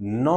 9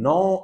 9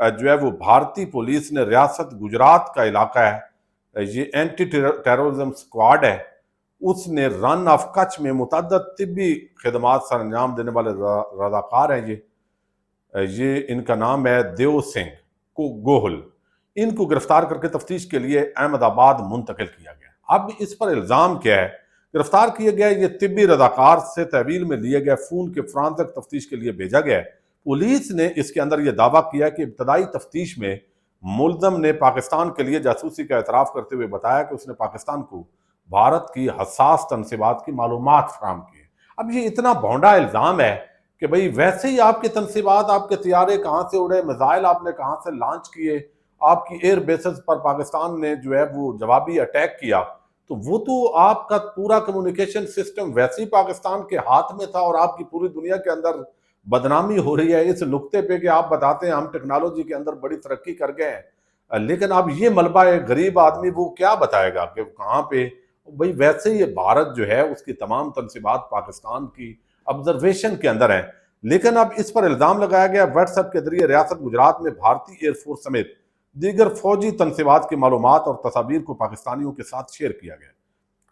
جو ہے وہ بھارتی پولیس نے ریاست گجرات کا علاقہ ہے، یہ اینٹی ٹیرورزم سکواڈ ہے، اس نے رن آف کچھ میں متعدد طبی خدمات سر انجام دینے والے رضاکار ہیں یہ ان کا نام ہے دیو سنگھ کو گوہل، ان کو گرفتار کر کے تفتیش کے لیے احمد آباد منتقل کیا گیا۔ اب اس پر الزام کیا ہے؟ گرفتار کیا گیا یہ طبی رضاکار سے تحویل میں لیے گئے فون کے فرانزک تفتیش کے لیے بھیجا گیا ہے۔ پولیس نے اس کے اندر یہ دعویٰ کیا کہ ابتدائی تفتیش میں ملزم نے پاکستان کے لیے جاسوسی کا اعتراف کرتے ہوئے بتایا کہ اس نے پاکستان کو بھارت کی حساس تنصیبات کی معلومات فراہم کی۔ اب یہ اتنا بھونڈا الزام ہے کہ بھئی ویسے ہی آپ کے تنصیبات، آپ کے طیارے کہاں سے اڑے، میزائل آپ نے کہاں سے لانچ کیے، آپ کی ایئر بیسز پر پاکستان نے جو ہے وہ جوابی اٹیک کیا، تو وہ تو آپ کا پورا کمیونیکیشن سسٹم ویسے ہی پاکستان کے ہاتھ میں تھا اور آپ کی پوری دنیا کے اندر بدنامی ہو رہی ہے اس نقطے پہ کہ آپ بتاتے ہیں ہم ٹیکنالوجی کے اندر بڑی ترقی کر گئے ہیں، لیکن اب یہ ملبہ ایک غریب آدمی وہ کیا بتائے گا کہ کہاں پہ؟ بھئی ویسے یہ بھارت جو ہے اس کی تمام تنصیبات پاکستان کی آبزرویشن کے اندر ہیں، لیکن اب اس پر الزام لگایا گیا واٹس ایپ کے ذریعے ریاست گجرات میں بھارتی ایئر فورس سمیت دیگر فوجی تنصیبات کی معلومات اور تصاویر کو پاکستانیوں کے ساتھ شیئر کیا گیا۔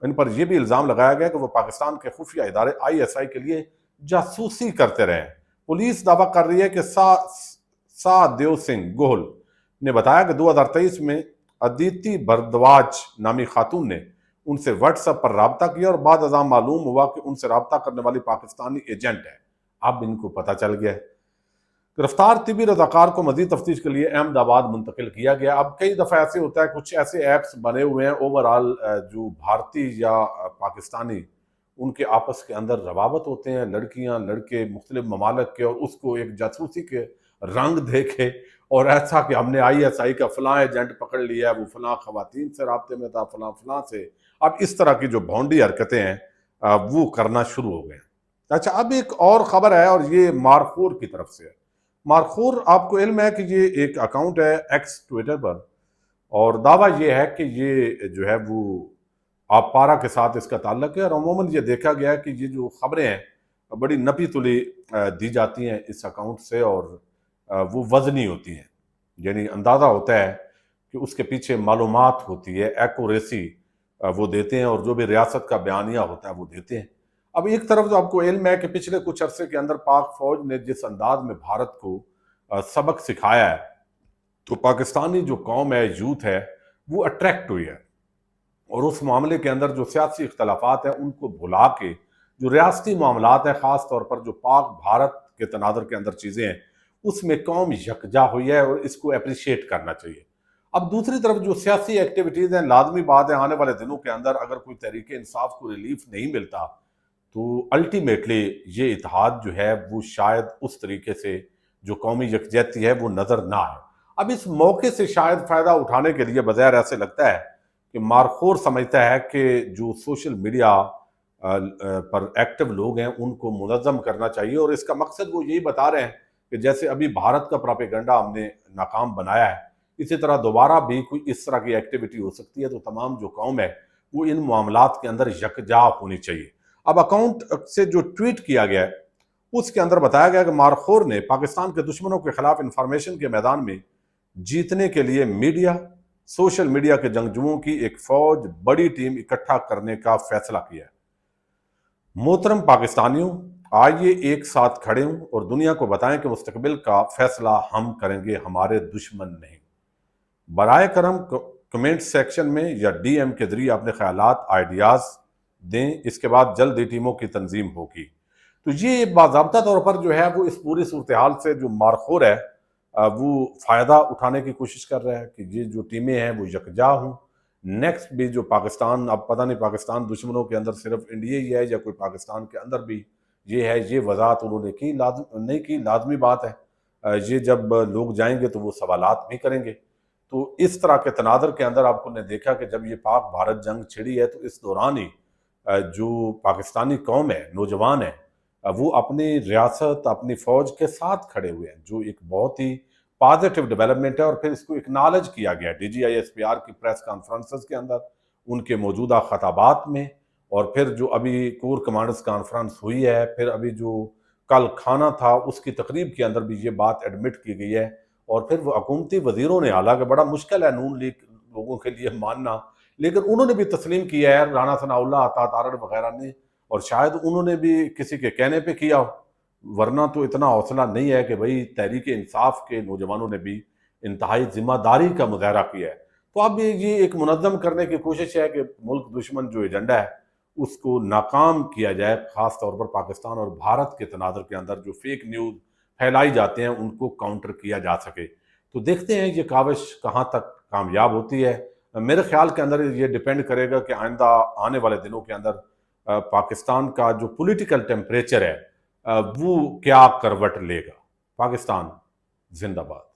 ان پر یہ بھی الزام لگایا گیا کہ وہ پاکستان کے خفیہ ادارے ISI کے لیے جاسوسی کرتے رہے ہیں۔ پولیس دعویٰ کر رہی ہے کہ سا دیو سنگھ گوہل نے بتایا کہ 2023 میں ادیتی بھردواج نامی خاتون نے ان سے واٹس ایپ پر رابطہ کیا اور بعد ازاں معلوم ہوا کہ ان سے رابطہ کرنے والی پاکستانی ایجنٹ ہے۔ اب ان کو پتہ چل گیا ہے۔ گرفتار طبی رضاکار کو مزید تفتیش کے لیے احمد آباد منتقل کیا گیا۔ اب کئی دفعہ ایسے ہوتا ہے کچھ ایسے ایپس بنے ہوئے ہیں اوورال جو بھارتی یا پاکستانی ان کے آپس کے اندر روابط ہوتے ہیں، لڑکیاں لڑکے مختلف ممالک کے، اور اس کو ایک جاسوسی کے رنگ دے کے اور ایسا کہ ہم نے ISI کا فلاں ایجنٹ پکڑ لیا ہے، وہ فلاں خواتین سے رابطے میں تھا، فلاں سے، اب اس طرح کی جو بھونڈی حرکتیں ہیں وہ کرنا شروع ہو گئے۔ اچھا، اب ایک اور خبر ہے اور یہ مارخور کی طرف سے ہے۔ مارخور آپ کو علم ہے کہ یہ ایک اکاؤنٹ ہے ایکس ٹویٹر پر، اور دعویٰ یہ ہے کہ یہ جو ہے وہ آپ پارا کے ساتھ اس کا تعلق ہے، اور عموماً یہ دیکھا گیا ہے کہ یہ جو خبریں ہیں بڑی نپی تلی دی جاتی ہیں اس اکاؤنٹ سے، اور وہ وزنی ہوتی ہیں، یعنی اندازہ ہوتا ہے کہ اس کے پیچھے معلومات ہوتی ہے، ایکوریسی وہ دیتے ہیں، اور جو بھی ریاست کا بیانیہ ہوتا ہے وہ دیتے ہیں۔ اب ایک طرف جو آپ کو علم ہے کہ پچھلے کچھ عرصے کے اندر پاک فوج نے جس انداز میں بھارت کو سبق سکھایا ہے، تو پاکستانی جو قوم ہے، یوتھ ہے، وہ اٹریکٹ ہوئی ہے، اور اس معاملے کے اندر جو سیاسی اختلافات ہیں ان کو بھلا کے جو ریاستی معاملات ہیں، خاص طور پر جو پاک بھارت کے تناظر کے اندر چیزیں ہیں، اس میں قوم یکجا ہوئی ہے، اور اس کو اپریشیٹ کرنا چاہیے۔ اب دوسری طرف جو سیاسی ایکٹیویٹیز ہیں، لازمی بات ہے آنے والے دنوں کے اندر اگر کوئی تحریک انصاف کو ریلیف نہیں ملتا تو الٹیمیٹلی یہ اتحاد جو ہے وہ شاید اس طریقے سے جو قومی یکجہتی ہے وہ نظر نہ آئے۔ اب اس موقع سے شاید فائدہ اٹھانے کے لیے بظاہر ایسے لگتا ہے کہ مارخور سمجھتا ہے کہ جو سوشل میڈیا پر ایکٹیو لوگ ہیں ان کو منظم کرنا چاہیے، اور اس کا مقصد وہ یہی بتا رہے ہیں کہ جیسے ابھی بھارت کا پراپیگنڈا ہم نے ناکام بنایا ہے، اسی طرح دوبارہ بھی کوئی اس طرح کی ایکٹیویٹی ہو سکتی ہے، تو تمام جو قوم ہے وہ ان معاملات کے اندر یکجا ہونی چاہیے۔ اب اکاؤنٹ سے جو ٹویٹ کیا گیا ہے اس کے اندر بتایا گیا کہ مارخور نے پاکستان کے دشمنوں کے خلاف انفارمیشن کے میدان میں جیتنے کے لیے میڈیا، سوشل میڈیا کے جنگجوؤں کی ایک فوج، بڑی ٹیم اکٹھا کرنے کا فیصلہ کیا ہے۔ محترم پاکستانیوں، آئیے ایک ساتھ کھڑے ہوں اور دنیا کو بتائیں کہ مستقبل کا فیصلہ ہم کریں گے، ہمارے دشمن نہیں۔ برائے کرم کمنٹ سیکشن میں یا DM کے ذریعے اپنے خیالات، آئیڈیاز دیں، اس کے بعد جلد ہی ٹیموں کی تنظیم ہوگی۔ تو یہ باضابطہ طور پر جو ہے وہ اس پوری صورتحال سے جو مارخور ہے وہ فائدہ اٹھانے کی کوشش کر رہا ہے کہ یہ جو ٹیمیں ہیں وہ یکجا ہوں۔ نیکسٹ بھی جو پاکستان، اب پتہ نہیں پاکستان دشمنوں کے اندر صرف انڈیا ہی ہے یا کوئی پاکستان کے اندر بھی یہ ہے، یہ وضاحت انہوں نے کی نہیں کی، لازمی بات ہے، یہ جب لوگ جائیں گے تو وہ سوالات بھی کریں گے۔ تو اس طرح کے تناظر کے اندر آپ کو نے دیکھا کہ جب یہ پاک بھارت جنگ چھڑی ہے تو اس دوران ہی جو پاکستانی قوم ہے، نوجوان ہے، وہ اپنی ریاست، اپنی فوج کے ساتھ کھڑے ہوئے ہیں، جو ایک بہت ہی پازیٹیو ڈیولپمنٹ ہے، اور پھر اس کو اکنالج کیا گیا DGISPR کی پریس کانفرنسز کے اندر، ان کے موجودہ خطابات میں، اور پھر جو ابھی کور کمانڈرز کانفرنس ہوئی ہے، پھر ابھی جو کل کھانا تھا اس کی تقریب کے اندر بھی یہ بات ایڈمٹ کی گئی ہے، اور پھر وہ حکومتی وزیروں نے، حالانکہ بڑا مشکل ہے نون لیگ لوگوں کے لیے ماننا، لیکن انہوں نے بھی تسلیم کیا ہے، رانا ثناء اللہ، عطا تارڑ وغیرہ نے، اور شاید انہوں نے بھی کسی کے کہنے پہ کیا ہو، ورنہ تو اتنا حوصلہ نہیں ہے کہ بھئی تحریک انصاف کے نوجوانوں نے بھی انتہائی ذمہ داری کا مظاہرہ کیا ہے۔ تو اب یہ ایک منظم کرنے کی کوشش ہے کہ ملک دشمن جو ایجنڈا ہے اس کو ناکام کیا جائے، خاص طور پر پاکستان اور بھارت کے تناظر کے اندر جو فیک نیوز پھیلائی جاتے ہیں ان کو کاؤنٹر کیا جا سکے۔ تو دیکھتے ہیں یہ کاوش کہاں تک کامیاب ہوتی ہے۔ میرے خیال کے اندر یہ ڈیپینڈ کرے گا کہ آئندہ آنے والے دنوں کے اندر پاکستان کا جو پولیٹیکل ٹیمپریچر ہے وہ کیا کروٹ لے گا۔ پاکستان زندہ باد۔